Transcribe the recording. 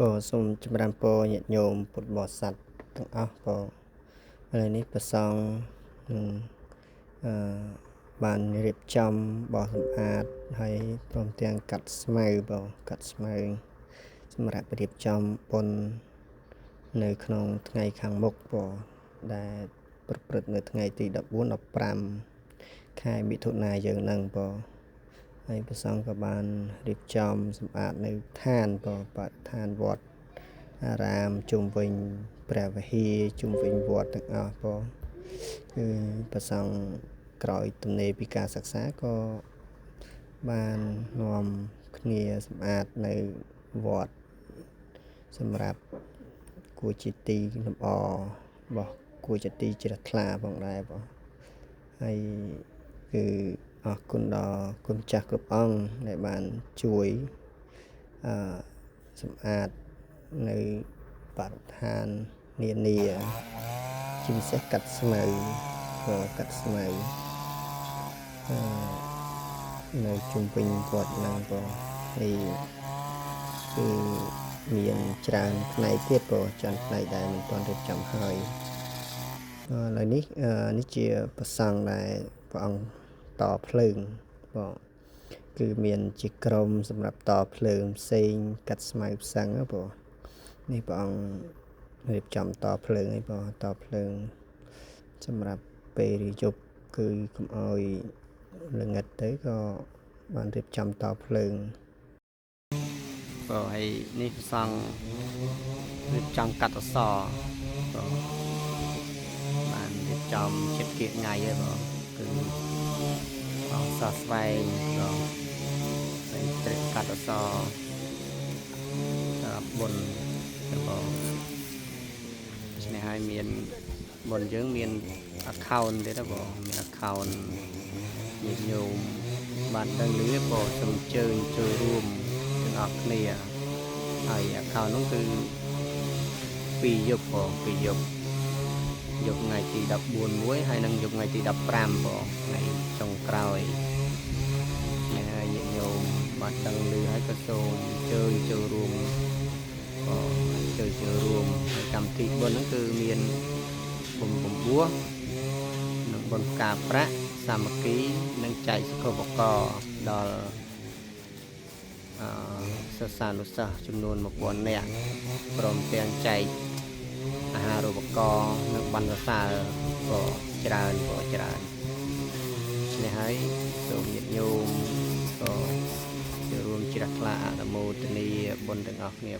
ก็សូមចម្រើនពរញាតិញោមពុទ្ធបរិស័ទទាំងអស់ក៏ឥឡូវនេះព្រះសង្ឃនឹងបានរៀបចំបោសសម្អាតហើយព្រមទាំងកាត់ស្មៅកាត់ស្មៅសម្រាប់រៀបចំបុណ្យនៅក្នុងថ្ងៃខាងមុខដែលប្រព្រឹត្តនៅថ្ងៃទី14 15ខែមិថុនាយើងហ្នឹងហើយព្រះសង្ឃក៏បានរៀបចំសម្អាតនៅឋានបរិស្ថានវត្តអារាមជុំវិញព្រះវិហារជុំវិញវត្តទាំងអស់គឺព្រះសង្ឃក្រោយទំនេរពីការសិក្សាក៏បាននាំគ្នាសម្អាតនៅវត្តសម្រាប់គួរជាទីលម្អរបស់គួរជាទីជ្រះថ្លាផងដែរហើយគឺអរគុណដល់គុណចាស់គ្រប់អង្គដែលបានជួយសម្អាតនៅបរិស្ថាននានាជាពិសេសកាត់ស្មៅនៅជុំវិញវត្តហ្នឹងហើយគឺមានច្រើនផ្នែកទៀតច្រើនផ្នែកដែលមិនទាន់រៀបចំហើយឥឡូវនេះជាប្រសង់ដែលព្រះអង្គតភ្លើងគឺមានជាក្រុមសម្រាប់តភ្លើងផ្សេងកាត់ស្មៅផ្សឹងនេះព្រះអង្គរៀបចំតភ្លើងឲ្យតភ្លើងសម្រាប់ពេលយប់គឺកុំឲ្យល្ងិតទៅក៏បានរៀបចំតភ្លើងហើយនេះព្រះសង្ឃរៀបចំកាត់អក្សរបានរៀបចំចិត្តគៀកថ្ងៃហើយគឺអក្សរស្វែងហើយត្រេកកាត់អក្សរសម្រាប់បុណ្យឆ្នេះហើយមានបុណ្យយើងមាន account ទៀតមាន account ញាតិញោមបានដឹងលឺសូមអញ្ជើញចូលរួមទាំងអស់គ្នាហើយ account នោះគឺ2យប់យប់ថ្ងៃទី14មួយហើយនិងយប់ថ្ងៃទី15ថ្ងៃចុងក្រោយហើយញាតិញោមបានដឹងលឺហើយក៏សូមអញ្ជើញចូលរួមកម្មវិធីបុណ្យហ្នឹងគឺមានបំពោះនិងបុណ្យផ្កាប្រាក់សាមគ្គីនិងចែកសុខុបករដល់សិស្សានុសិស្សចំនួន 1000 នាក់ព្រមទាំងចែកអាហារូបករណ៍និងបណ្ឌសើច្រើននេះហើយសូមញាតិញោមចូលរួមជ្រះថ្លាអនុមោទនាបុណ្យទាំងអស់គ្នា